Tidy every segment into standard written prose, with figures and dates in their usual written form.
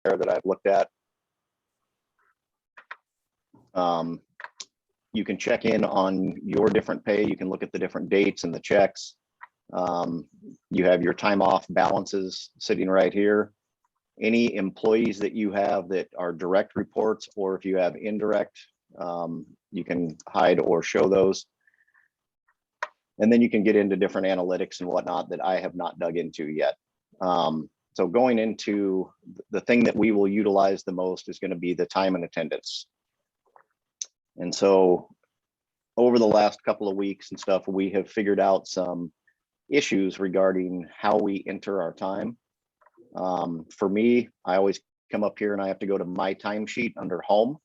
that I've looked at. You can check in on your different pay. You can look at the different dates and the checks. You have your time off balances sitting right here. Any employees that you have that are direct reports, or if you have indirect, you can hide or show those. And then you can get into different analytics and whatnot that I have not dug into yet. So going into the thing that we will utilize the most is going to be the time and attendance. And so over the last couple of weeks and stuff, we have figured out some issues regarding how we enter our time. For me, I always come up here and I have to go to my timesheet under home.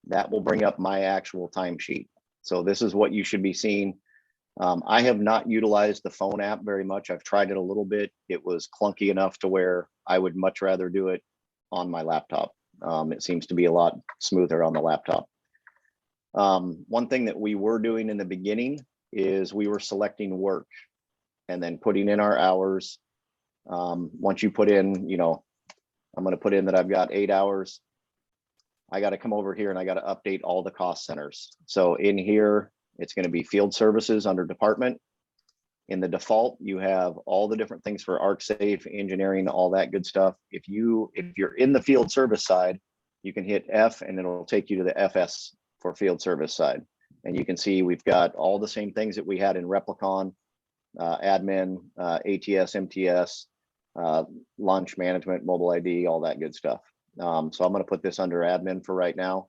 That will bring up my actual timesheet. So this is what you should be seeing. I have not utilized the phone app very much. I've tried it a little bit. It was clunky enough to where I would much rather do it on my laptop. It seems to be a lot smoother on the laptop. One thing that we were doing in the beginning is we were selecting work and then putting in our hours. Once you put in, you know, I'm going to put in that I've got 8 hours. I got to come over here and I got to update all the cost centers. So in here, it's going to be field services under department. In the default, you have all the different things for ArcSafe, engineering, all that good stuff. If you're in the field service side, you can hit F and it'll take you to the FS for field service side. And you can see we've got all the same things that we had in Replicon, admin, ATS, MTS, launch management, mobile ID, all that good stuff. So I'm going to put this under admin for right now.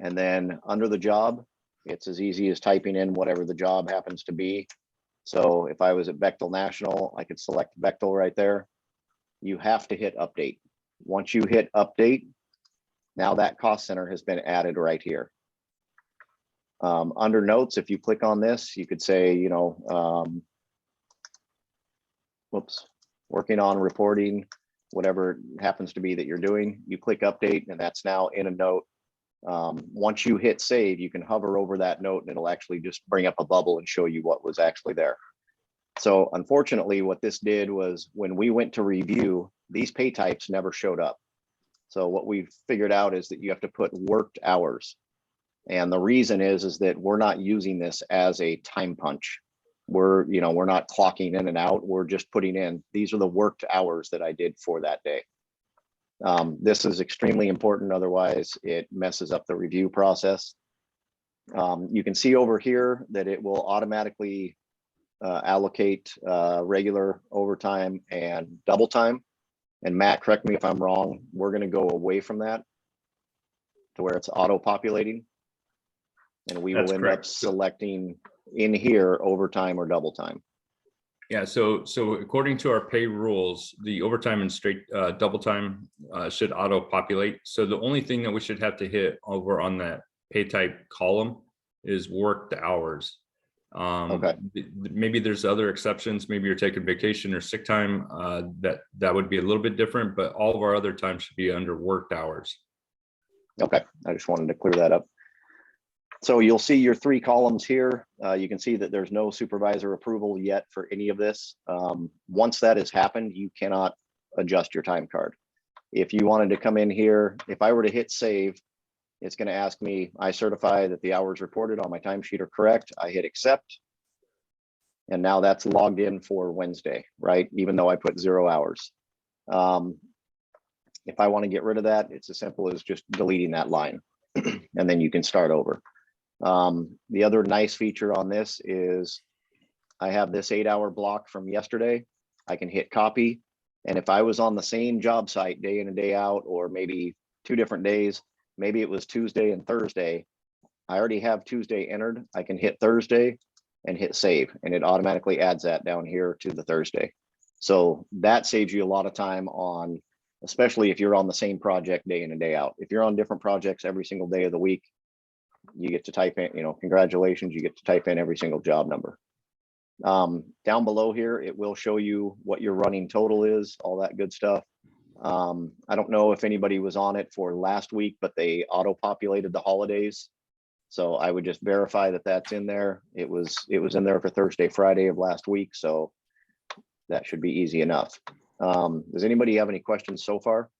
And then under the job, it's as easy as typing in whatever the job happens to be. So if I was at Bechtel National, I could select Bechtel right there. You have to hit update. Once you hit update, now that cost center has been added right here. Under notes, if you click on this, you could say, you know, working on reporting, whatever it happens to be that you're doing, you click update and that's now in a note. Once you hit save, you can hover over that note and it'll actually just bring up a bubble and show you what was actually there. So unfortunately, what this did was when we went to review, these pay types never showed up. So what we've figured out is that you have to put worked hours. And the reason is that we're not using this as a time punch. We're not clocking in and out. We're just putting in, these are the worked hours that I did for that day. This is extremely important. Otherwise, it messes up the review process. You can see over here that it will automatically allocate regular overtime and double time. And Matt, correct me if I'm wrong, we're going to go away from that to where it's auto-populating. And we will end up selecting in here overtime or double time. Yeah, so according to our pay rules, the overtime and straight double time should auto populate. So the only thing that we should have to hit over on that pay type column is worked hours. Okay. Maybe there's other exceptions. Maybe you're taking vacation or sick time. That would be a little bit different, but all of our other time should be under worked hours. Okay, I just wanted to clear that up. So you'll see your 3 columns here. You can see that there's no supervisor approval yet for any of this. Once that has happened, you cannot adjust your time card. If you wanted to come in here, if I were to hit save, it's going to ask me, I certify that the hours reported on my timesheet are correct. I hit accept. And now that's logged in for Wednesday, right? Even though I put 0 hours. If I want to get rid of that, it's as simple as just deleting that line. And then you can start over. The other nice feature on this is I have this 8-hour block from yesterday. I can hit copy. And if I was on the same job site day in and day out, or maybe 2 different days, maybe it was Tuesday and Thursday, I already have Tuesday entered. I can hit Thursday and hit save, and it automatically adds that down here to the Thursday. So that saves you a lot of time on, especially if you're on the same project day in and day out. If you're on different projects every single day of the week, you get to type in, congratulations, you get to type in every single job number. Down below here, it will show you what your running total is, all that good stuff. I don't know if anybody was on it for last week, but they auto-populated the holidays. So I would just verify that that's in there. It was in there for Thursday, Friday of last week. So that should be easy enough. Does anybody have any questions so far?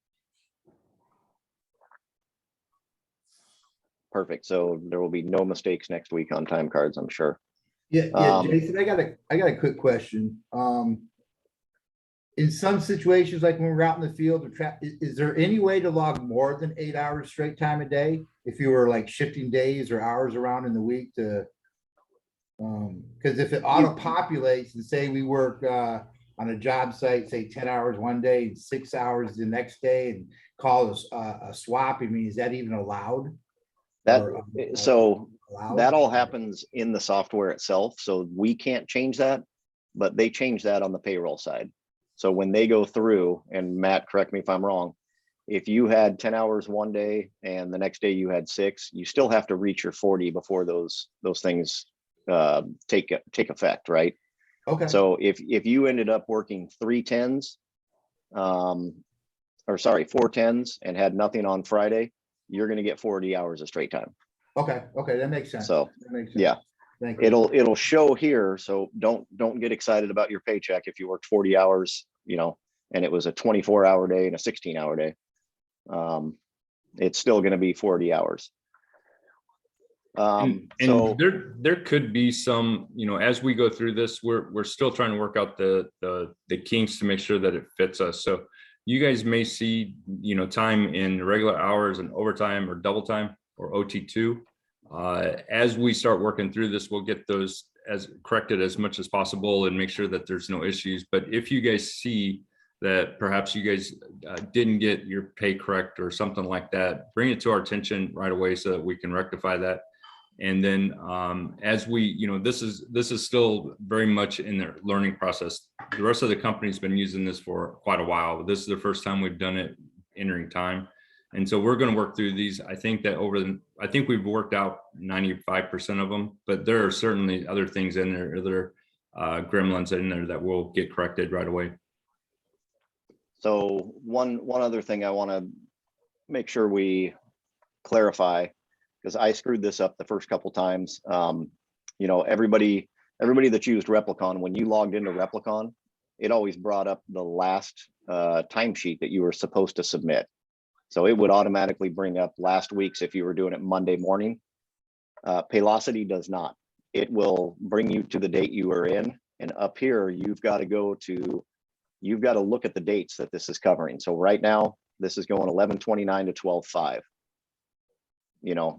Perfect. So there will be no mistakes next week on time cards, I'm sure. Yeah, Jason, I got a quick question. In some situations, like when we're out in the field or is there any way to log more than 8 hours straight time a day? If you were like shifting days or hours around in the week to, because if it auto populates and say we work on a job site, say 10 hours one day and 6 hours the next day and call us a swap, I mean, is that even allowed? That, Or, so allowed? that all happens in the software itself. So we can't change that, but they change that on the payroll side. So when they go through, and Matt, correct me if I'm wrong, if you had 10 hours one day and the next day you had 6, you still have to reach your 40 before those things take effect, right? Okay. So if you ended up working 3 10s, or sorry, 4 10s and had nothing on Friday, you're going to get 40 hours of straight time. Okay, that makes sense. So that makes sense. yeah, Thank you. it'll show here. So don't get excited about your paycheck if you worked 40 hours, and it was a 24-hour day and a 16-hour day. It's still going to be 40 hours. And So there could be some, as we go through this, we're still trying to work out the kinks to make sure that it fits us. So you guys may see, time in regular hours and overtime or double time or OT2. As we start working through this, we'll get those as corrected as much as possible and make sure that there's no issues. But if you guys see that perhaps you guys didn't get your pay correct or something like that, bring it to our attention right away so that we can rectify that. And then as we, this is still very much in their learning process. The rest of the company's been using this for quite a while. This is the first time we've done it entering time. And so we're going to work through these. I think that I think we've worked out 95% of them, but there are certainly other things in there, other gremlins in there that will get corrected right away. So one other thing I want to make sure we clarify, because I screwed this up the first couple times. Everybody that used Replicon, when you logged into Replicon, it always brought up the last timesheet that you were supposed to submit. So it would automatically bring up last week's if you were doing it Monday morning. Paylocity does not. It will bring you to the date you were in, and up here you've got to look at the dates that this is covering. So right now this is going 11/29 to 12/5.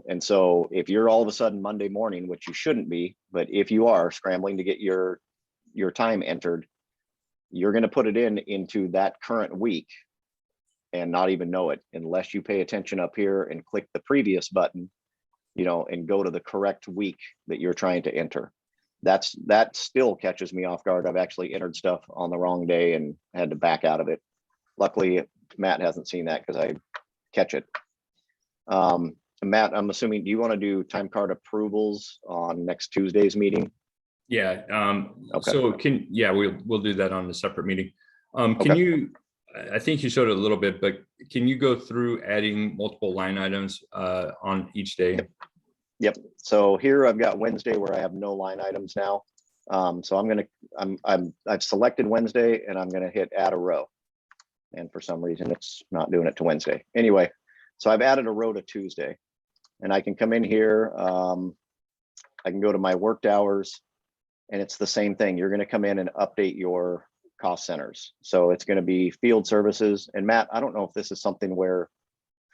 And so if you're all of a sudden Monday morning, which you shouldn't be, but if you are scrambling to get your time entered, you're going to put it into that current week and not even know it unless you pay attention up here and click the previous button, and go to the correct week that you're trying to enter. That still catches me off guard. I've actually entered stuff on the wrong day and had to back out of it. Luckily, Matt hasn't seen that because I catch it. Matt, I'm assuming, do you want to do time card approvals on next Tuesday's meeting? Yeah. Okay. So we'll do that on a separate meeting. Can Okay. you, I think you showed it a little bit, but can you go through adding multiple line items on each day? Yep. So here I've got Wednesday where I have no line items now. So I've selected Wednesday and I'm going to hit add a row. And for some reason it's not doing it to Wednesday. Anyway, so I've added a row to Tuesday, and I can come in here. I can go to my worked hours, and it's the same thing. You're going to come in and update your cost centers. So it's going to be field services. And Matt, I don't know if this is something where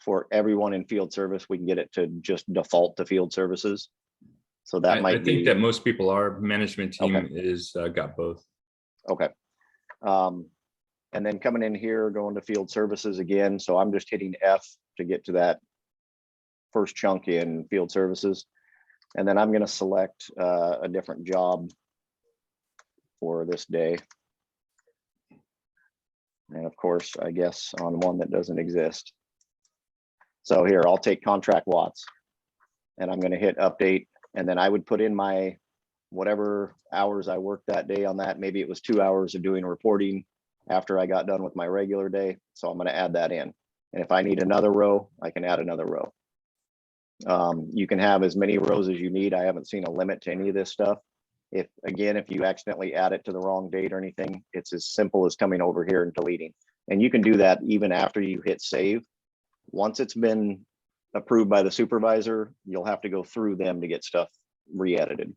for everyone in field service, we can get it to just default to field services. So that I think that most people are. Management team Okay. is got both. Okay. And then coming in here, going to field services again. So I'm just hitting F to get to that first chunk in field services. And then I'm going to select a different job for this day. And of course, I guess on one that doesn't exist. So here, I'll take contract watts, and I'm going to hit update. And then I would put in my whatever hours I worked that day on that. Maybe it was 2 hours of doing reporting after I got done with my regular day. So I'm going to add that in. And if I need another row, I can add another row. You can have as many rows as you need. I haven't seen a limit to any of this stuff. If you accidentally add it to the wrong date or anything, it's as simple as coming over here and deleting. And you can do that even after you hit save. Once it's been approved by the supervisor, you'll have to go through them to get stuff re-edited.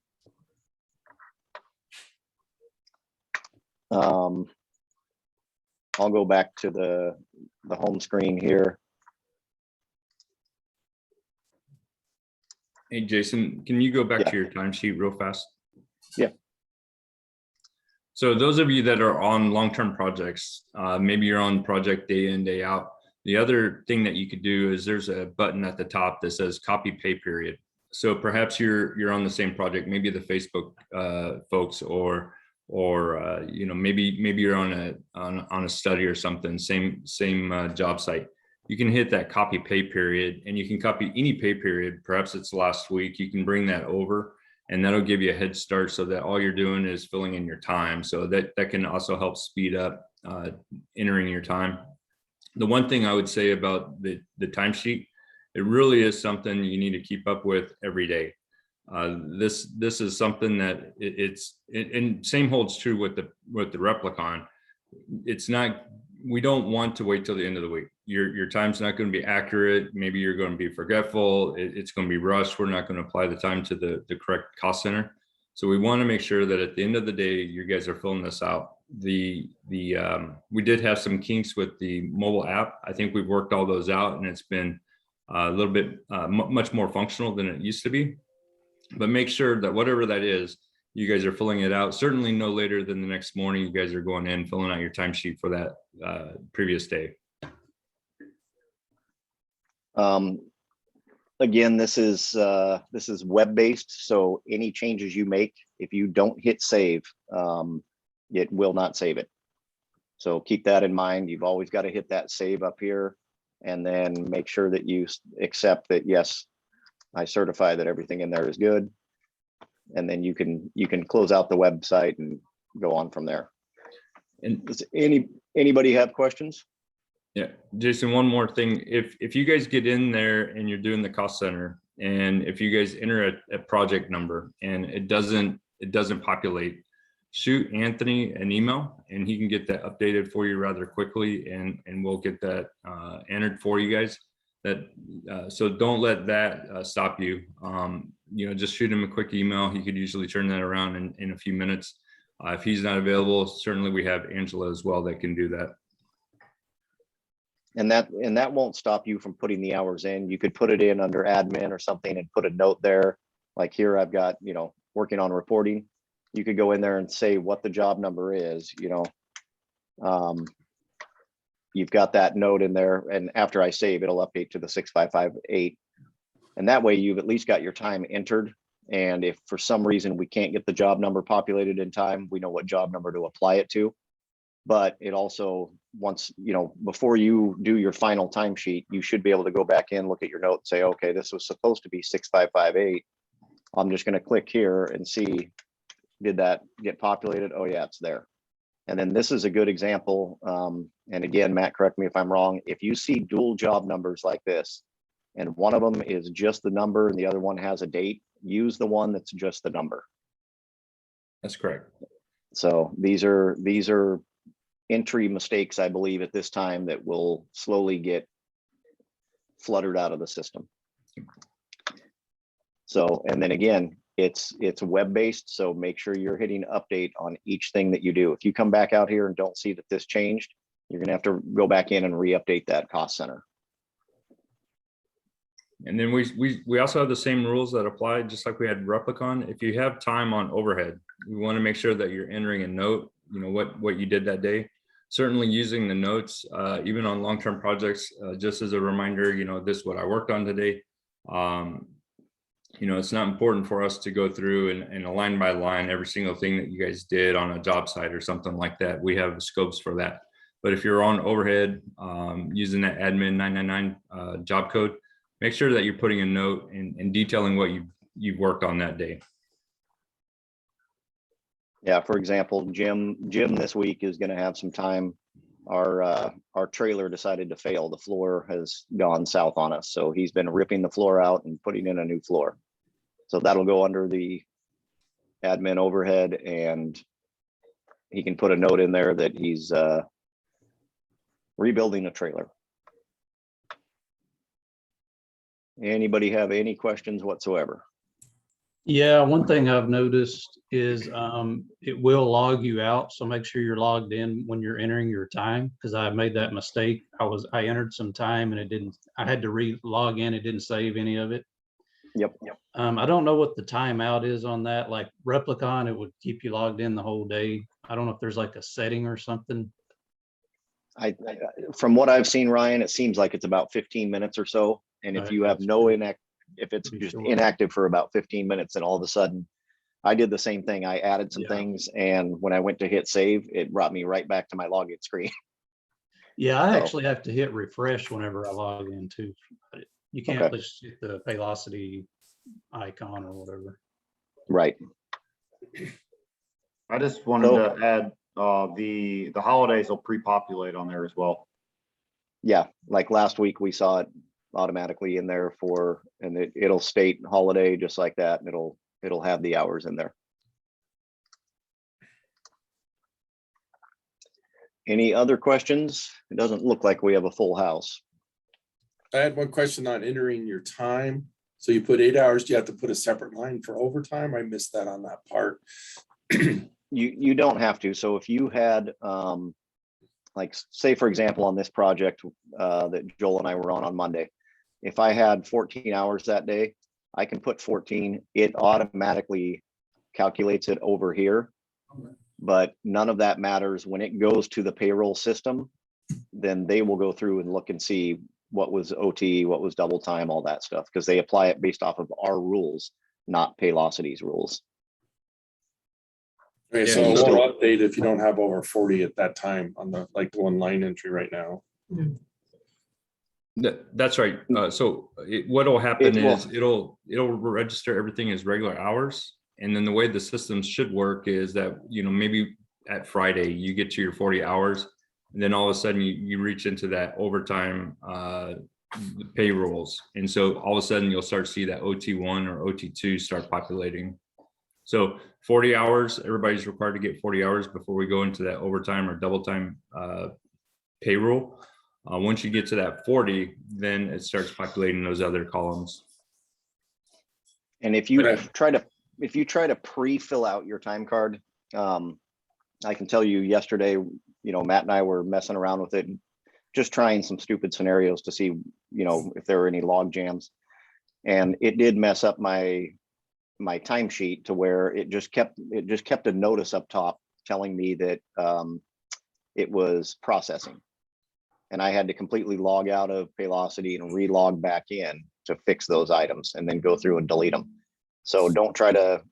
I'll go back to the home screen here. Hey, Jason, can you go back Yeah. to your timesheet real fast? Yeah. So those of you that are on long-term projects, maybe you're on project day in, day out. The other thing that you could do is there's a button at the top that says copy pay period. So perhaps you're on the same project, maybe the Facebook folks, or you know, maybe you're on a study or something, same job site. You can hit that copy pay period, and you can copy any pay period. Perhaps it's last week. You can bring that over, and that'll give you a head start so that all you're doing is filling in your time. So that can also help speed up entering your time. The one thing I would say about the timesheet, it really is something you need to keep up with every day. This is something that and same holds true with the Replicon. It's not, we don't want to wait till the end of the week. Your time's not going to be accurate. Maybe you're going to be forgetful. It's going to be rushed. We're not going to apply the time to the correct cost center. So we want to make sure that at the end of the day, you guys are filling this out. We did have some kinks with the mobile app. I think we've worked all those out, and it's been a little bit much more functional than it used to be. But make sure that whatever that is, you guys are filling it out. Certainly no later than the next morning. You guys are going in, filling out your timesheet for that previous day. Again, this is web-based, so any changes you make, if you don't hit save, it will not save it. So keep that in mind. You've always got to hit that save up here, and then make sure that you accept that, yes, I certify that everything in there is good. And then you can close out the website and go on from there. And does anybody have questions? Yeah, Jason, one more thing. If you guys get in there and you're doing the cost center, and if you guys enter a project number and it doesn't populate, shoot Anthony an email and he can get that updated for you rather quickly, and we'll get that entered for you guys. So don't let that stop you. You know, just shoot him a quick email. He could usually turn that around in a few minutes. If he's not available, certainly we have Angela as well that can do that. And that won't stop you from putting the hours in. You could put it in under admin or something and put a note there. Like here, I've got, you know, working on reporting. You could go in there and say what the job number is, you know. You've got that note in there, and after I save, it'll update to the 6558. And that way you've at least got your time entered. And if for some reason we can't get the job number populated in time, we know what job number to apply it to. But it also, once, you know, before you do your final timesheet, you should be able to go back in, look at your note, and say, okay, this was supposed to be 6558. I'm just going to click here and see, did that get populated? Oh yeah, it's there. And then this is a good example. And again, Matt, correct me if I'm wrong. If you see dual job numbers like this, and one of them is just the number and the other one has a date, use the one that's just the number. That's correct. So these are entry mistakes, I believe, at this time that will slowly get fluttered out of the system. So, and then again, it's web-based, so make sure you're hitting update on each thing that you do. If you come back out here and don't see that this changed, you're gonna have to go back in and re-update that cost center. And then we also have the same rules that apply, just like we had Replicon. If you have time on overhead, we want to make sure that you're entering a note, you know, what you did that day. Certainly using the notes, even on long-term projects, just as a reminder, you know, this is what I worked on today. You know, it's not important for us to go through and line by line every single thing that you guys did on a job site or something like that. We have scopes for that. But if you're on overhead, using that admin 999 job code, make sure that you're putting a note and detailing what you've worked on that day. Yeah, for example, Jim this week is going to have some time. Our trailer decided to fail. The floor has gone south on us, so he's been ripping the floor out and putting in a new floor. So that'll go under the admin overhead, and he can put a note in there that he's rebuilding a trailer. Anybody have any questions whatsoever? Yeah, one thing I've noticed is it will log you out. So make sure you're logged in when you're entering your time, because I made that mistake. I entered some time and it didn't, I had to log in. It didn't save any of it. Yep. I don't know what the timeout is on that. Like Replicon, it would keep you logged in the whole day. I don't know if there's like a setting or something. From what I've seen, Ryan, it seems like it's about 15 minutes or so. And if Right, you have that's no good. if it's Be just sure. inactive for about 15 minutes, then all of a sudden, I did the same thing. I added some Yeah. things, and when I went to hit save, it brought me right back to my login screen. Yeah, I So- actually have to hit refresh whenever I log in too. You can't Okay. just hit the Paylocity icon or whatever. Right. I just wanted So- to add, the holidays will pre-populate on there as well. Yeah, like last week, we saw it automatically in there and it'll state holiday just like that, and it'll have the hours in there. Any other questions? It doesn't look like we have a full house. I had one question on entering your time. So you put 8 hours, do you have to put a separate line for overtime? I missed that on that part. You don't have to. So if you had, like, say, for example, on this project that Joel and I were on Monday, if I had 14 hours that day, I can put 14. It automatically calculates it over here. But none of that matters when it goes to the payroll system. Then they will go through and look and see what was OT, what was double time, all that stuff, because they apply it based off of our rules, not Paylocity's rules. Okay, Yeah, so it you still- won't update if you don't have over 40 at that time on the like one line entry right now. That's right. So what'll happen It will- is it'll register everything as regular hours. And then the way the systems should work is that, maybe at Friday, you get to your 40 hours. And then all of a sudden you reach into that overtime payrolls. And so all of a sudden you'll start to see that OT1 or OT2 start populating. So 40 hours, everybody's required to get 40 hours before we go into that overtime or double time payroll. Once you get to that 40, then it starts populating those other columns. And if you Okay. try to pre-fill out your time card, I can tell you yesterday, Matt and I were messing around with it, just trying some stupid scenarios to see, if there were any log jams. And it did mess up my timesheet to where it just kept a notice up top telling me that it was processing. And I had to completely log out of Paylocity and re-log back in to fix those items and then go through and delete them. So don't try to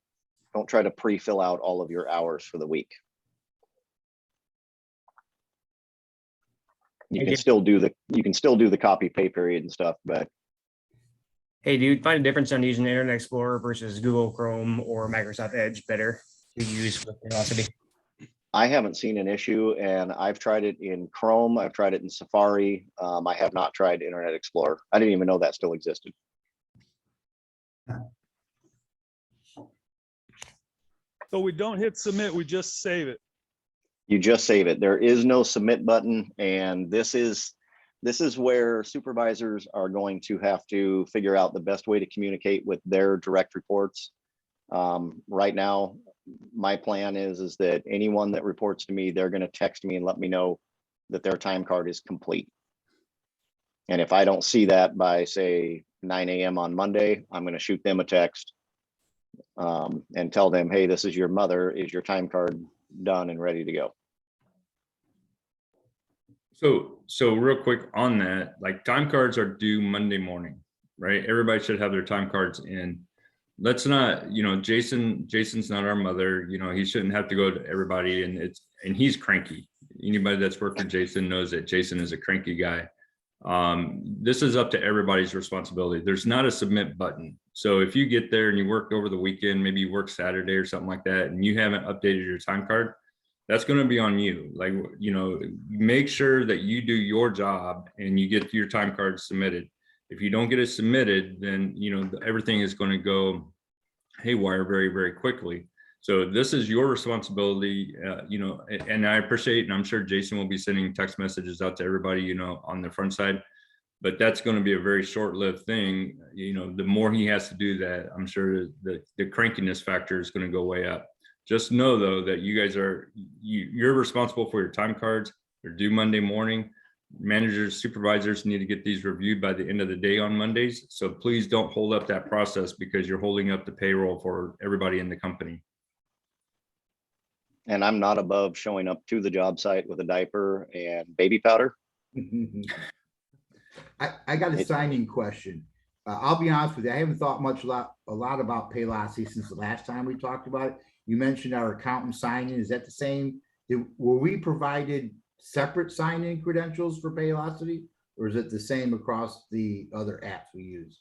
pre-fill out all of your hours for the week. You can still do the copy pay period and stuff, but Hey, do you find a difference on using Internet Explorer versus Google Chrome or Microsoft Edge better to use with Paylocity? I haven't seen an issue, and I've tried it in Chrome. I've tried it in Safari. I have not tried Internet Explorer. I didn't even know that still existed. So we don't hit submit, we just save it. You just save it. There is no submit button, and this is where supervisors are going to have to figure out the best way to communicate with their direct reports. Right now, my plan is that anyone that reports to me, they're going to text me and let me know that their time card is complete. And if I don't see that by, say, 9 a.m. on Monday, I'm going to shoot them a text and tell them, hey, this is your mother. Is your time card done and ready to go? So real quick on that, like time cards are due Monday morning, right? Everybody should have their time cards in. Let's not, Jason's not our mother, he shouldn't have to go to everybody, and he's cranky. Anybody that's worked with Jason knows that Jason is a cranky guy. This is up to everybody's responsibility. There's not a submit button. So if you get there and you worked over the weekend, maybe you work Saturday or something like that, and you haven't updated your time card, that's going to be on you. Like, make sure that you do your job and you get your time card submitted. If you don't get it submitted, then, everything is going to go haywire very, very quickly. So this is your responsibility, and I appreciate, and I'm sure Jason will be sending text messages out to everybody, on the front side. but that's going to be a very short-lived thing. You know, the more he has to do that, I'm sure the crankiness factor is going to go way up. Just know though that you guys you're responsible for your time cards. They're due Monday morning. Managers, supervisors need to get these reviewed by the end of the day on Mondays. So please don't hold up that process because you're holding up the payroll for everybody in the company. And I'm not above showing up to the job site with a diaper and baby powder. I got a signing question. I'll be honest with you, I haven't thought a lot about Paylocity since the last time we talked about it. You mentioned our accountant sign-in. Is that the same? Were we provided separate sign-in credentials for Paylocity, or is it the same across the other apps we use?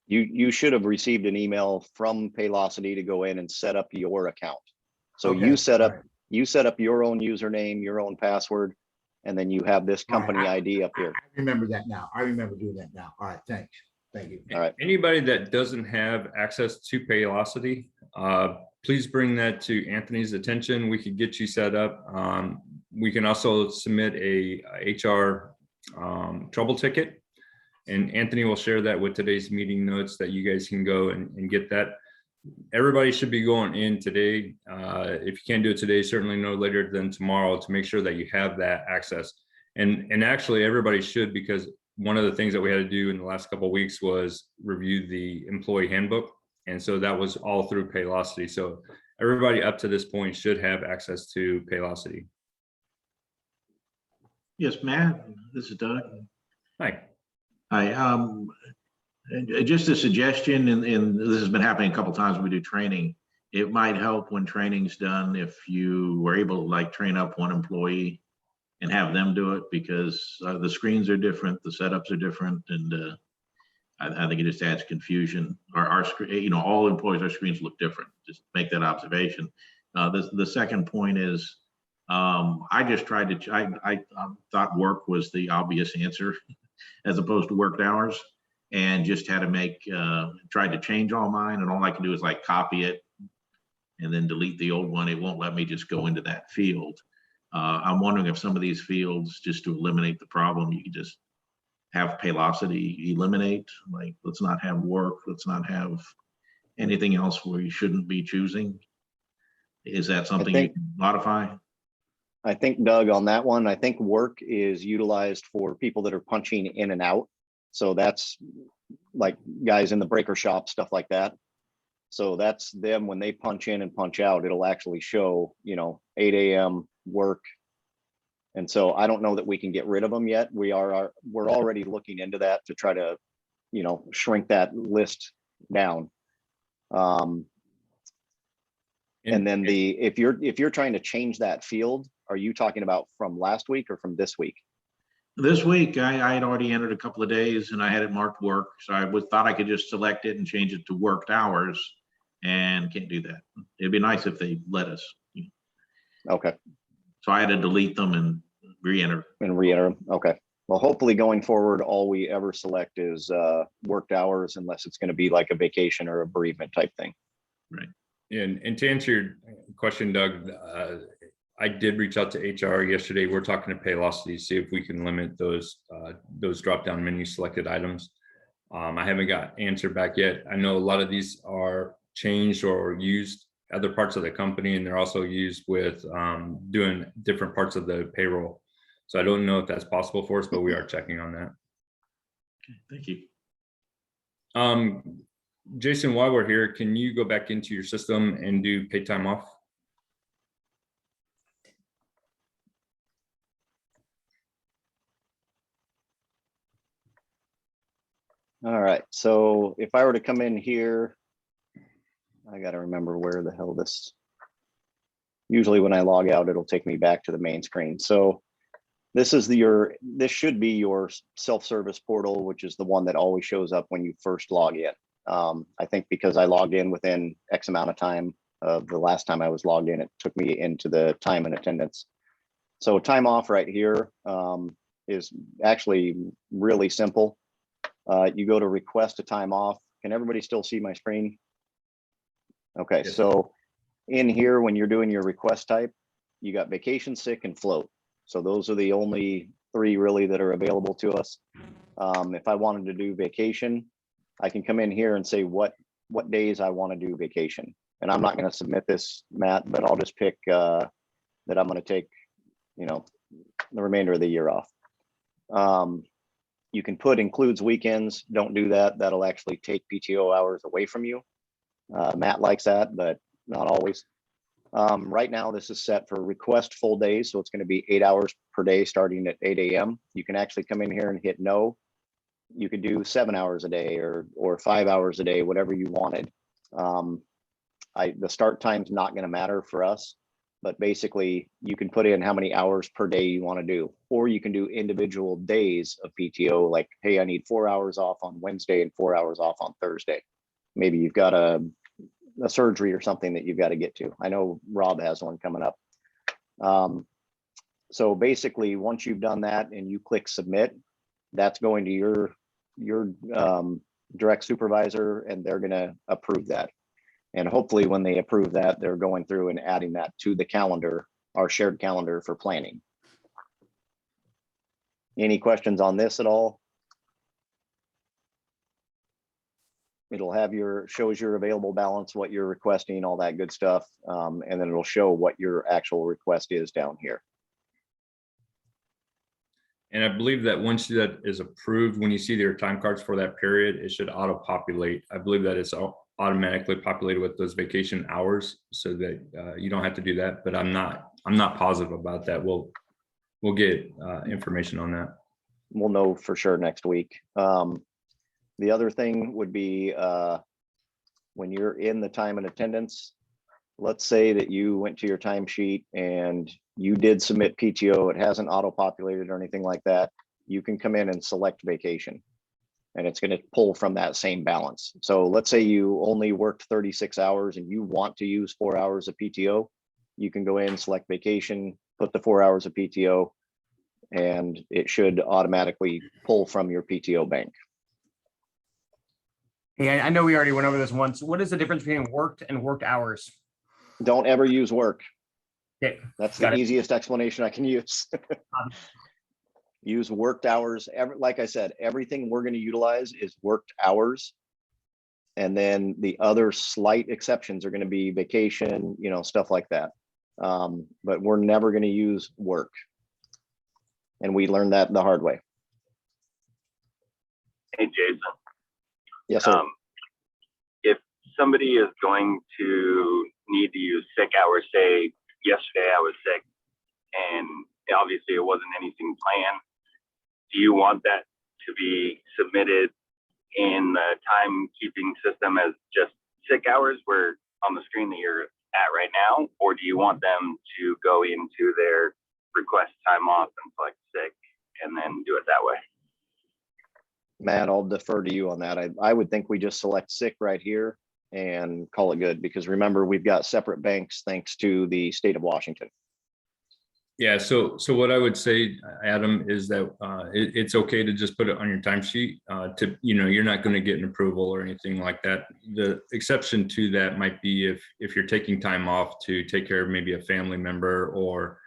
You should have received an email from Paylocity to go in and set up your account. So Okay, you set all up your own username, your own password, and then you have this All right, company ID up here. I remember that now. I remember doing that now. All right, thanks. Thank you. All right. Anybody that doesn't have access to Paylocity, please bring that to Anthony's attention. We could get you set up. We can also submit a HR trouble ticket, and Anthony will share that with today's meeting notes that you guys can go and get that. Everybody should be going in today. If you can't do it today, certainly no later than tomorrow, to make sure that you have that access. And actually everybody should, because one of the things that we had to do in the last couple of weeks was review the employee handbook. And so that was all through Paylocity. So everybody up to this point should have access to Paylocity. Yes, Matt, this is Doug. Hi. Hi, just a suggestion, and this has been happening a couple times when we do training. It might help when training's done if you were able to like train up one employee and have them do it, because the screens are different, the setups are different, and I think it just adds confusion. Our screen, you know, all employees, our screens look different. Just make that observation. The second point is, I just tried to, I thought work was the obvious answer as opposed to worked hours, and just had to make, tried to change all mine, and all I can do is like copy it and then delete the old one. It won't let me just go into that field. I'm wondering if some of these fields, just to eliminate the problem, you can just have Paylocity eliminate, like let's not have work, let's not have anything else where you shouldn't be choosing. Is that something you can modify? I think, Doug, on that one, I think work is utilized for people that are punching in and out. So that's like guys in the breaker shop, stuff like that. So that's them when they punch in and punch out, it'll actually show, you know, 8 a.m. work. And so I don't know that we can get rid of them yet. We're already looking into that to try to, you know, shrink that list down. And then if you're trying to change that field, are you talking about from last week or from this week? This week, I had already entered a couple of days and I had it marked work. So I thought I could just select it and change it to worked hours, and can't do that. It'd be nice if they let us. Okay. So I had to delete them and re-enter. And re-enter them. Okay. Well, hopefully going forward, all we ever select is worked hours, unless it's going to be like a vacation or a bereavement type thing. Right. And to answer your question, Doug, I did reach out to HR yesterday. We're talking to Paylocity to see if we can limit those drop-down menu selected items. I haven't got answer back yet. I know a lot of these are changed or used other parts of the company, and they're also used with doing different parts of the payroll. So I don't know if that's possible for us, but we are checking on that. Okay, thank you. Jason, while we're here, can you go back into your system and do paid time off? All right. So if I were to come in here, I got to remember where the hell this. Usually when I log out, it'll take me back to the main screen. So this is this should be your self-service portal, which is the one that always shows up when you first log in. I think because I logged in within X amount of time of the last time I was logged in, it took me into the time and attendance. So time off right here is actually really simple. You go to request a time off. Can everybody still see my screen? Okay, yes. So in here, when you're doing your request type, you got vacation, sick, and float. So those are the only three really that are available to us. If I wanted to do vacation, I can come in here and say what days I want to do vacation. And I'm not going to submit this, Matt, but I'll just pick that I'm going to take, you know, the remainder of the year off. You can put includes weekends. Don't do that. That'll actually take PTO hours away from you. Matt likes that, but not always. Right now, this is set for request full days. So it's going to be 8 hours per day starting at 8 a.m. You can actually come in here and hit no. You could do 7 hours a day or 5 hours a day, whatever you wanted. The start time's not going to matter for us, but basically you can put in how many hours per day you want to do, or you can do individual days of PTO. Like, hey, I need 4 hours off on Wednesday and 4 hours off on Thursday. Maybe you've got a surgery or something that you've got to get to. I know Rob has one coming up. So basically, once you've done that and you click submit, that's going to your direct supervisor, and they're going to approve that. And hopefully when they approve that, they're going through and adding that to the calendar, our shared calendar for planning. Any questions on this at all? It'll have shows your available balance, what you're requesting, all that good stuff. And then it'll show what your actual request is down here. And I believe that once that is approved, when you see their time cards for that period, it should auto populate. I believe that it's automatically populated with those vacation hours, so that you don't have to do that. But I'm not positive about that. We'll get information on that. We'll know for sure next week. The other thing would be when you're in the time and attendance, let's say that you went to your timesheet and you did submit PTO, it hasn't auto-populated or anything like that, you can come in and select vacation. And it's going to pull from that same balance. So let's say you only worked 36 hours and you want to use 4 hours of PTO, you can go in, select vacation, put the 4 hours of PTO, and it should automatically pull from your PTO bank. Hey, I know we already went over this once. What is the difference between worked and worked hours? Don't ever use work. Okay. That's the easiest explanation I can use. Use worked hours. Like I said, everything we're going to utilize is worked hours. And then the other slight exceptions are going to be vacation, you know, stuff like that. But we're never going to use work. And we learned that the hard way. Hey, Jason. Yes, sir. If somebody is going to need to use sick hours, say yesterday I was sick and obviously it wasn't anything planned, do you want that to be submitted in the timekeeping system as just sick hours where on the screen that you're at right now, or do you want them to go into their request time off and select sick and then do it that way? Matt, I'll defer to you on that. I would think we just select sick right here and call it good, because remember, we've got separate banks thanks to the state of Washington. Yeah, so what I would say, Adam, is that it's okay to just put it on your timesheet. You're not going to get an approval or anything like that. The exception to that might be if you're taking time off to take care of maybe a family member, or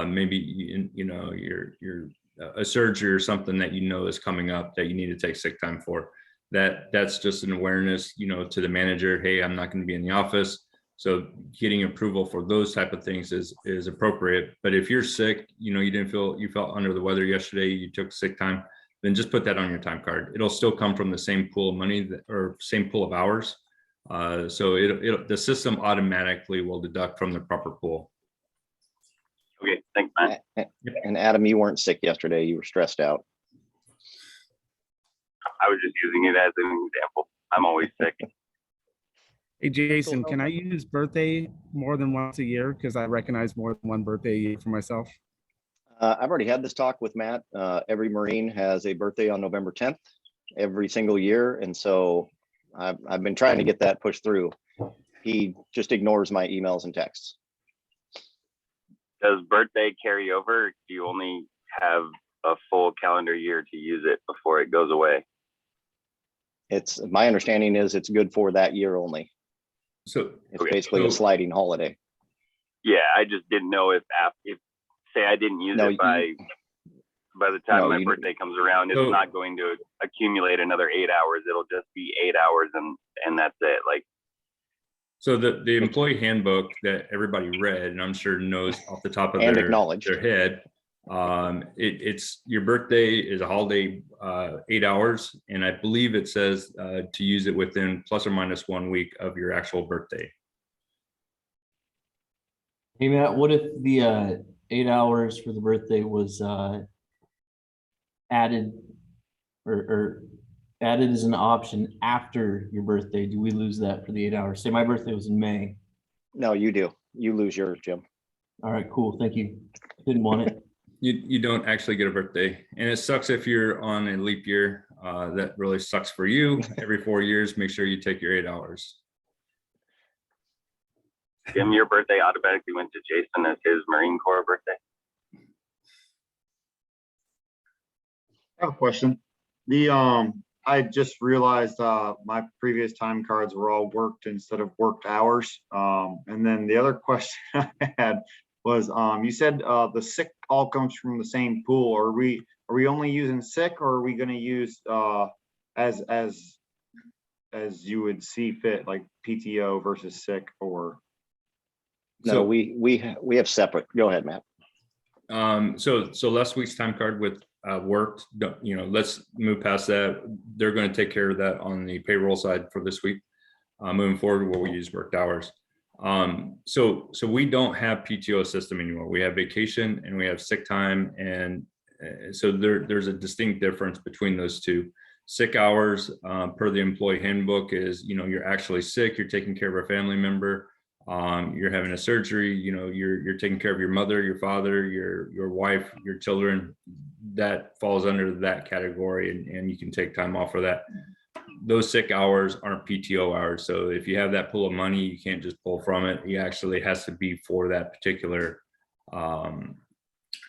maybe you're a surgery or something that is coming up that you need to take sick time for. That's just an awareness, to the manager. Hey, I'm not going to be in the office. So getting approval for those type of things is appropriate. But if you're sick, you felt under the weather yesterday, you took sick time, then just put that on your time card. It'll still come from the same pool of money or same pool of hours. So the system automatically will deduct from the proper pool. Okay, thanks, Matt. And Adam, you weren't sick yesterday. You were stressed out. I was just using it as an example. I'm always sick. Hey, Jason, can I use birthday more than once a year? Because I recognize more than one birthday a year for myself. I've already had this talk with Matt. Every Marine has a birthday on November 10th every single year. And so I've been trying to get that pushed through. He just ignores my emails and texts. Does birthday carry over? Do you only have a full calendar year to use it before it goes away? It's my understanding is it's good for that year only. So it's basically a sliding holiday. Yeah, I just didn't know if say I didn't use it by by the time No, my you- birthday comes around, it's So- not going to accumulate another 8 hours. It'll just be 8 hours and that's it. Like, So the employee handbook that everybody read, and I'm sure knows off the top of And their acknowledged. head, it's your birthday is a holiday, 8 hours, and I believe it says to use it within plus or minus 1 week of your actual birthday. Hey Matt, what if the 8 hours for the birthday was added or added as an option after your birthday? Do we lose that for the 8 hours? Say my birthday was in May. No, you do. You lose yours, Jim. All right, cool. Thank you. Didn't want it. You don't actually get a birthday, and it sucks if you're on a leap year. That really sucks for you. Every 4 years, make sure you take your 8 hours. Jim, your birthday automatically went to Jason as his Marine Corps birthday. I have a question. I just realized my previous time cards were all worked instead of worked hours. And then the other question I had was, you said the sick all comes from the same pool. Are we only using sick, or are we going to use as you would see fit, like PTO versus sick? Or No, So- we have separate. Go ahead, Matt. So last week's time card with worked, let's move past that. They're going to take care of that on the payroll side for this week. Moving forward, we'll use worked hours. So we don't have PTO system anymore. We have vacation and we have sick time, and so there's a distinct difference between those two. Sick hours, per the employee handbook, is you're actually sick, you're taking care of a family member. You're having a surgery, you're taking care of your mother, your father, your wife, your children. That falls under that category, and you can take time off for that. Those sick hours aren't PTO hours. So if you have that pool of money, you can't just pull from it. You actually has to be for that particular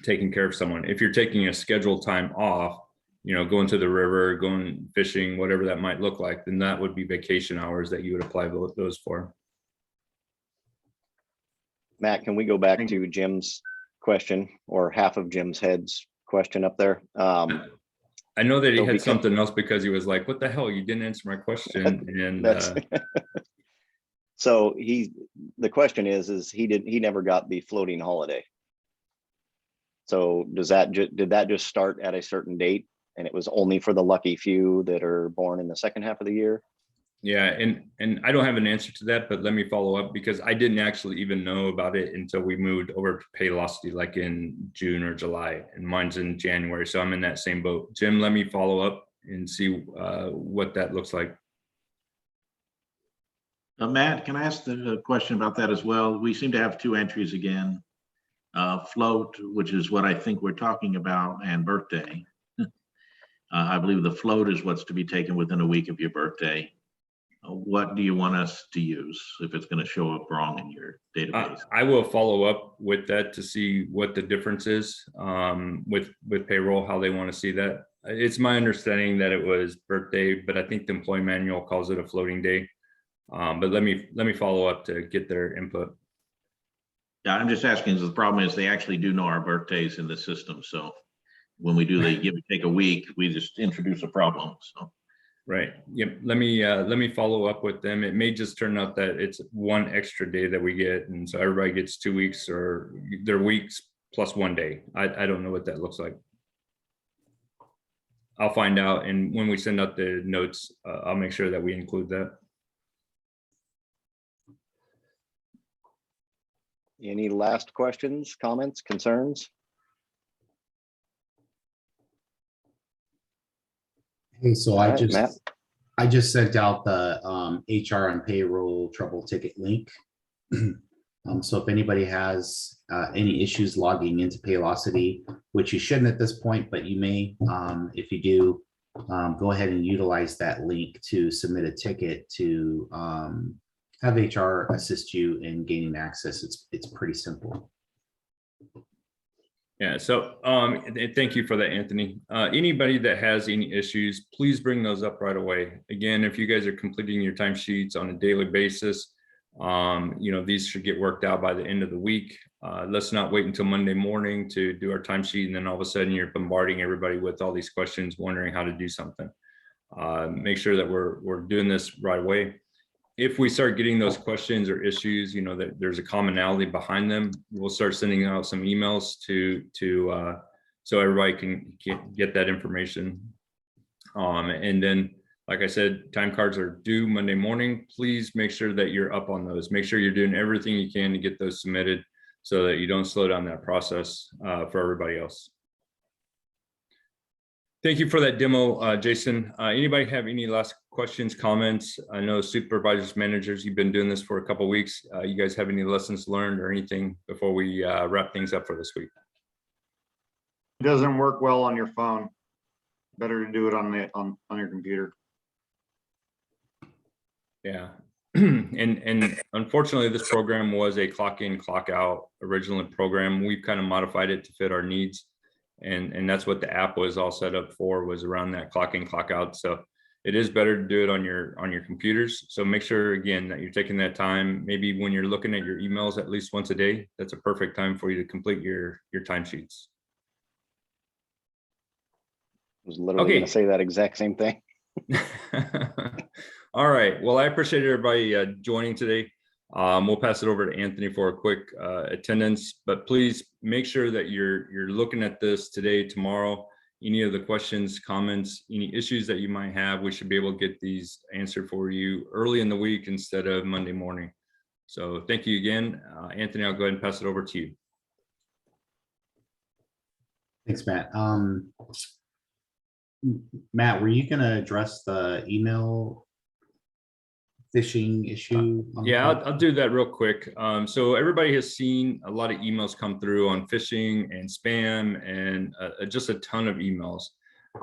taking care of someone. If you're taking a scheduled time off, going to the river, going fishing, whatever that might look like, then that would be vacation hours that you would apply those for. Matt, can we go back to Jim's question, or half of Jim's head's question up there? I know that he So had because- something else because he was like, what the hell? You didn't answer my question. And That's so the question is he never got the floating holiday. So did that just start at a certain date, and it was only for the lucky few that are born in the second half of the year? yeah, and I don't have an answer to that, but let me follow up, because I didn't actually even know about it until we moved over to Paylocity, like in June or July, and mine's in January. So I'm in that same boat. Jim, let me follow up and see what that looks like. Matt, can I ask the question about that as well? We seem to have two entries again. Float, which is what I think we're talking about, and birthday. I believe the float is what's to be taken within a week of your birthday. What do you want us to use if it's going to show up wrong in your database? I will follow up with that to see what the difference is with payroll, how they want to see that. It's my understanding that it was birthday, but I think the employee manual calls it a floating day. But let me follow up to get their input. Yeah, I'm just asking, the problem is they actually do know our birthdays in the system. So when we do the give or take a week, we just introduce a problem. So. Right. Yep. Let me follow up with them. It may just turn out that it's one extra day that we get, and so everybody gets 2 weeks, or their weeks plus 1 day. I don't know what that looks like. I'll find out, and when we send out the notes, I'll make sure that we include that. Any last questions, comments, concerns? Hey, so All right, Matt. I just sent out the HR and payroll trouble ticket link. So if anybody has any issues logging into Paylocity, which you shouldn't at this point, but you may, if you do, go ahead and utilize that link to submit a ticket to have HR assist you in gaining access. It's pretty simple. Yeah, so thank you for that, Anthony. Anybody that has any issues, please bring those up right away. Again, if you guys are completing your timesheets on a daily basis, These should get worked out by the end of the week. Let's not wait until Monday morning to do our timesheet, and then all of a sudden you're bombarding everybody with all these questions, wondering how to do something. Make sure that we're doing this right away. If we start getting those questions or issues, that there's a commonality behind them, we'll start sending out some emails so everybody can get that information. And then, like I said, time cards are due Monday morning. Please make sure that you're up on those. Make sure you're doing everything you can to get those submitted so that you don't slow down that process for everybody else. Thank you for that demo, Jason. Anybody have any last questions, comments? I know supervisors, managers, you've been doing this for a couple of weeks. You guys have any lessons learned or anything before we wrap things up for this week? It doesn't work well on your phone. Better to do it on your computer. Yeah. And unfortunately, this program was a clock in, clock out original program. We've kind of modified it to fit our needs. And that's what the app was all set up for, was around that clock in, clock out. So it is better to do it on your computers. So make sure, again, that you're taking that time. Maybe when you're looking at your emails at least once a day, that's a perfect time for you to complete your timesheets. I was literally going to say that exact same thing. All right. Well, I appreciate everybody joining today. We'll pass it over to Anthony for a quick attendance, but please make sure that you're looking at this today, tomorrow. Any of the questions, comments, any issues that you might have, we should be able to get these answered for you early in the week instead of Monday morning. So thank you again. Anthony, I'll go ahead and pass it over to you. Thanks, Matt. Matt, were you going to address the email phishing issue? Yeah, I'll do that real quick. So everybody has seen a lot of emails come through on phishing and spam and just a ton of emails.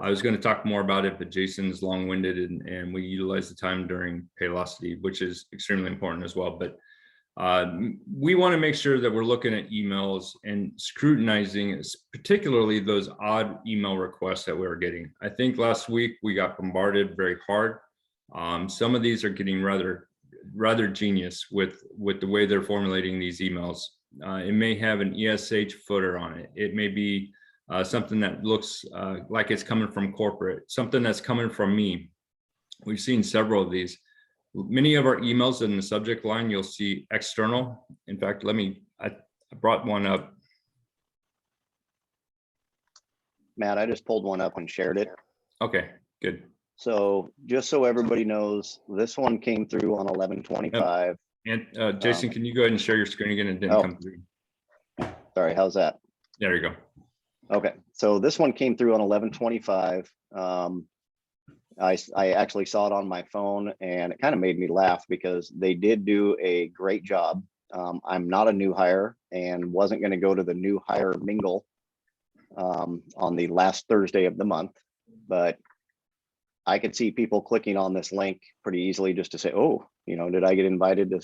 I was going to talk more about it, but Jason's long-winded and we utilize the time during Paylocity, which is extremely important as well. But we want to make sure that we're looking at emails and scrutinizing, particularly those odd email requests that we were getting. I think last week we got bombarded very hard. Some of these are getting rather genius with the way they're formulating these emails. It may have an ESH footer on it. It may be something that looks like it's coming from corporate, something that's coming from me. We've seen several of these. Many of our emails in the subject line, you'll see external. In fact, I brought one up. Matt, I just pulled one up and shared it. Okay, good. So just so everybody knows, this one came through on 11/25. And Jason, can you go ahead and share your screen again? It didn't come through. Sorry, how's that? There you go. Okay, so this one came through on 11/25. I actually saw it on my phone and it kind of made me laugh because they did do a great job. I'm not a new hire and wasn't going to go to the new hire mingle on the last Thursday of the month, but I could see people clicking on this link pretty easily just to say, oh, did I get invited to,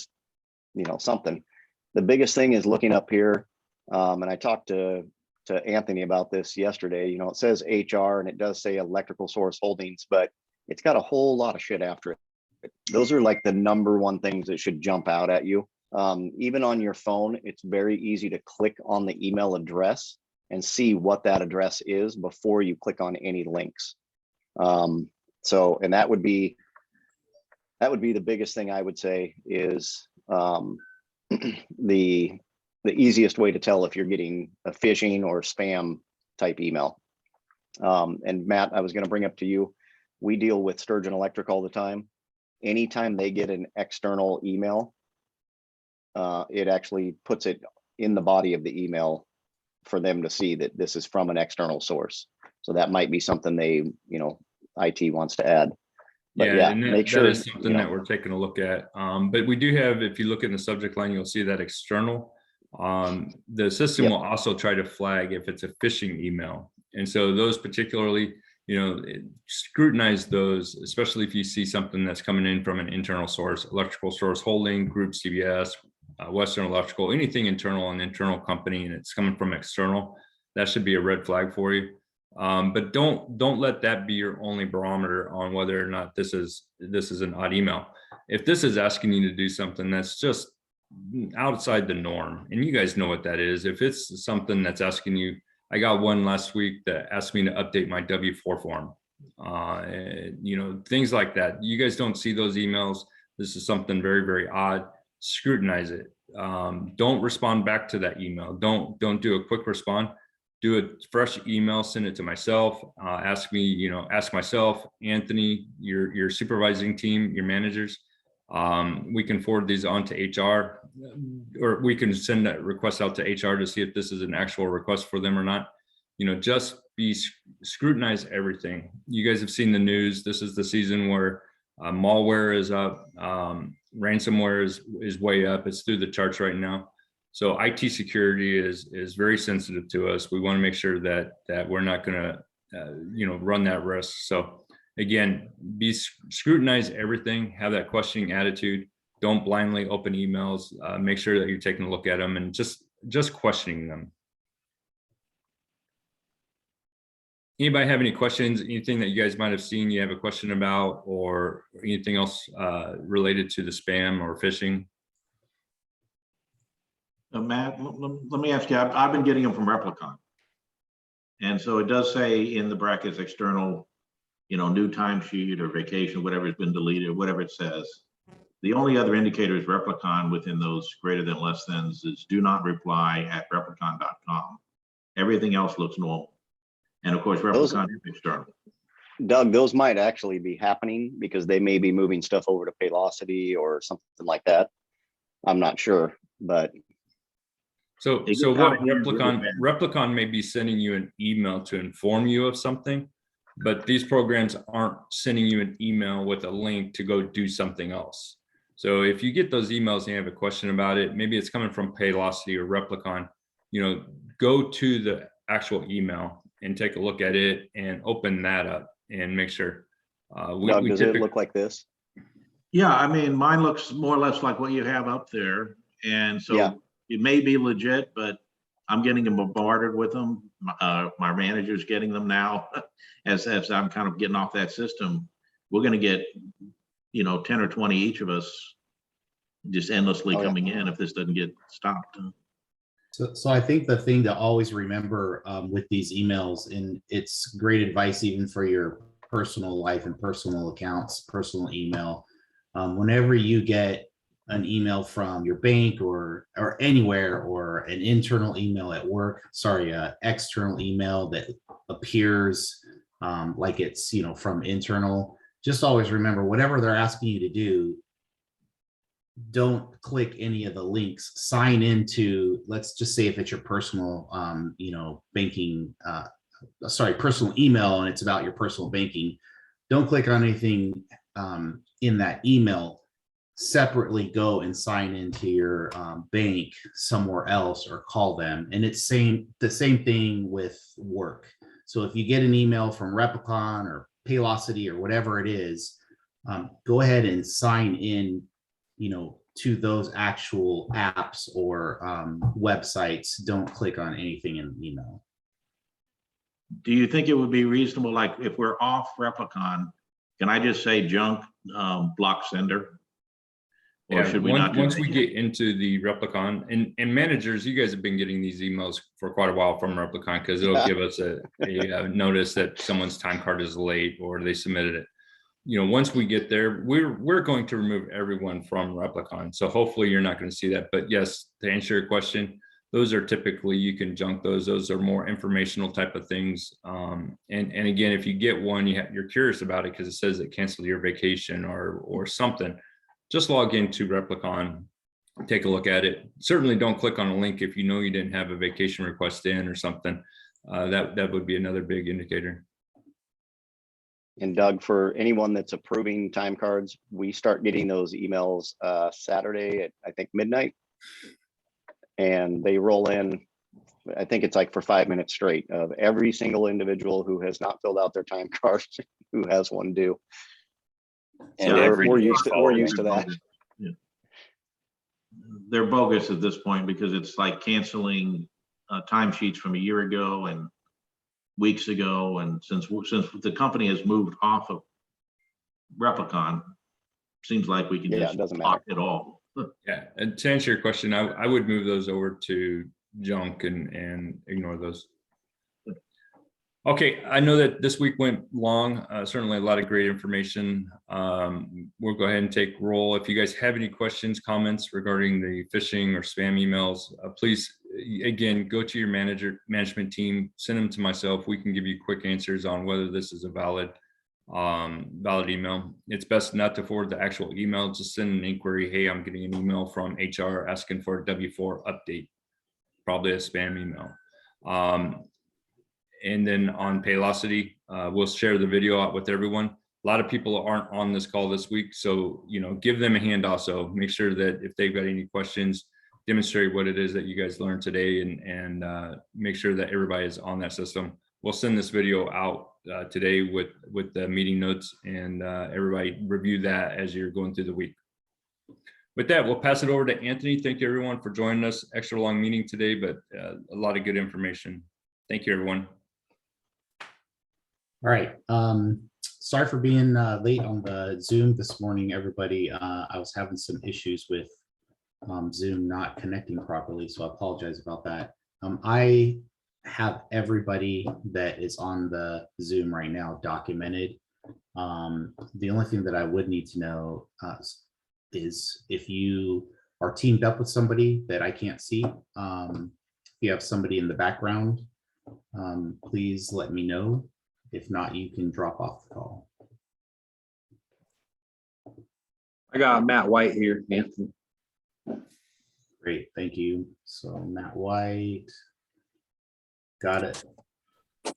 something. The biggest thing is looking up here. And I talked to Anthony about this yesterday. It says HR and it does say Electrical Source Holdings, but it's got a whole lot of shit after it. Those are like the number one things that should jump out at you. Even on your phone, it's very easy to click on the email address and see what that address is before you click on any links. And that would be the biggest thing I would say is the easiest way to tell if you're getting a phishing or spam type email. And Matt, I was going to bring up to you, we deal with Sturgeon Electric all the time. Anytime they get an external email, it actually puts it in the body of the email for them to see that this is from an external source. So that might be something they, IT wants to add. But yeah, make sure that is something that we're taking a look at. But we do have, if you look in the subject line, you'll see that external. The system will also try to flag if it's a phishing email. And so those particularly, scrutinize those, especially if you see something that's coming in from an internal source, Electrical Source Holding, Group CBS, Western Electrical, anything internal, an internal company, and it's coming from external, that should be a red flag for you. But don't let that be your only barometer on whether or not this is an odd email. If this is asking you to do something that's just outside the norm, and you guys know what that is, if it's something that's asking you, I got one last week that asked me to update my W-4 form, you know, things like that. You guys don't see those emails. This is something very, very odd. Scrutinize it. Don't respond back to that email. Don't do a quick respond. Do a fresh email, send it to myself, ask me, you know, ask myself, Anthony, your supervising team, your managers. We can forward these on to HR, or we can send that request out to HR to see if this is an actual request for them or not. You know, just scrutinize everything. You guys have seen the news. This is the season where malware is up, ransomware is way up. It's through the charts right now. So IT security is very sensitive to us. We want to make sure that we're not going to, you know, run that risk. So again, scrutinize everything. Have that questioning attitude. Don't blindly open emails. Make sure that you're taking a look at them and just questioning them. Anybody have any questions? Anything that you guys might have seen you have a question about, or anything else related to the spam or phishing? Matt, let me ask you, I've been getting them from Replicon. And so it does say in the brackets, external, you know, new timesheet or vacation, whatever has been deleted, whatever it says. The only other indicator is Replicon within those greater than less thans is do not reply at replicon.com. Everything else looks normal. And of course, Replicon is external. Doug, those might actually be happening because they may be moving stuff over to Paylocity or something like that. I'm not sure, but. So what Replicon may be sending you an email to inform you of something, but these programs aren't sending you an email with a link to go do something else. So if you get those emails and you have a question about it, maybe it's coming from Paylocity or Replicon, you know, go to the actual email and take a look at it and open that up and make sure. Doug, does it look like this? Yeah, I mean, mine looks more or less like what you have up there. And so yeah. It may be legit, but I'm getting bombarded with them. My manager's getting them now as I'm kind of getting off that system. We're going to get, you know, 10 or 20 each of us just endlessly coming in if this doesn't get stopped. So I think the thing to always remember with these emails, and it's great advice even for your personal life and personal accounts, personal email, whenever you get an email from your bank or anywhere, or an internal email at work, external email that appears like it's, you know, from internal, just always remember whatever they're asking you to do, don't click any of the links. Sign into, let's just say if it's your personal you know, banking personal email and it's about your personal banking, don't click on anything in that email. Separately go and sign into your bank somewhere else or call them. And it's the same thing with work. So if you get an email from Replicon or Paylocity or whatever it is, go ahead and sign in, you know, to those actual apps or websites. Don't click on anything in the email. Do you think it would be reasonable, like if we're off Replicon, can I just say junk block sender? Or should we not? Once we get into the Replicon and managers, you guys have been getting these emails for quite a while from Replicon, because it'll give us a notice that someone's time card is late or they submitted it. You know, once we get there, we're going to remove everyone from Replicon. So hopefully you're not going to see that. But yes, to answer your question, those are typically, you can junk those. Those are more informational type of things. And again, if you get one, you're curious about it because it says it canceled your vacation or something, just log into Replicon, take a look at it. Certainly don't click on a link if you know you didn't have a vacation request in or something. That would be another big indicator. And Doug, for anyone that's approving time cards, we start getting those emails Saturday at, I think, midnight. And they roll in, I think it's like for 5 minutes straight, of every single individual who has not filled out their time card, who has one due. And we're used to that. Yeah. They're bogus at this point because it's like canceling timesheets from a year ago and weeks ago, and since the company has moved off of Replicon, seems like we can Yeah, just it doesn't lock matter. it all. Yeah, and to answer your question, I would move those over to junk and ignore those. Okay, I know that this week went long, certainly a lot of great information. We'll go ahead and take roll. If you guys have any questions, comments regarding the phishing or spam emails, please, again, go to your management team, send them to myself. We can give you quick answers on whether this is a valid email. It's best not to forward the actual email, just send an inquiry. Hey, I'm getting an email from HR asking for a W-4 update, probably a spam email. And then on Paylocity, we'll share the video out with everyone. A lot of people aren't on this call this week, so give them a hand also. Make sure that if they've got any questions, demonstrate what it is that you guys learned today, and make sure that everybody is on that system. We'll send this video out today with the meeting notes, and everybody review that as you're going through the week. With that, we'll pass it over to Anthony. Thank you everyone for joining us. Extra long meeting today, but a lot of good information. Thank you, everyone. All right. Sorry for being late on the Zoom this morning, everybody. I was having some issues with Zoom not connecting properly, so I apologize about that. I have everybody that is on the Zoom right now documented. The only thing that I would need to know is if you are teamed up with somebody that I can't see, if you have somebody in the background, please let me know. If not, you can drop off the call. I got Matt White here, Anthony. Great, thank you. So Matt White, got it.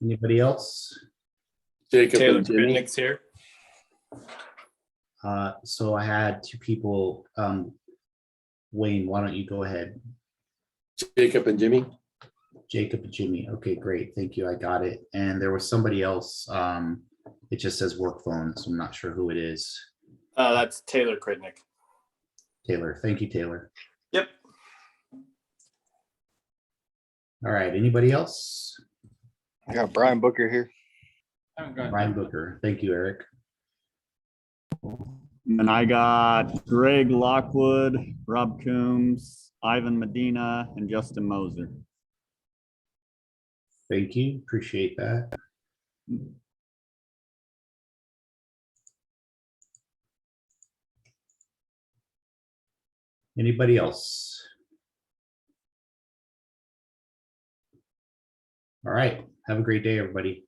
Anybody else? Jacob Taylor and Jimmy. Kritnick's here. So I had two people. Wayne, why don't you go ahead? Jacob and Jimmy. Jacob and Jimmy. Okay, great. Thank you. I got it. And there was somebody else. It just says work phone, so I'm not sure who it is. That's Taylor Kritnick. Taylor. Thank you, Taylor. Yep. All right. Anybody else? I got Brian Booker here. Brian Booker. Thank you, Eric. And I got Greg Lockwood, Rob Coombs, Ivan Medina, and Justin Moser. Thank you. Appreciate that. Anybody else? All right. Have a great day, everybody.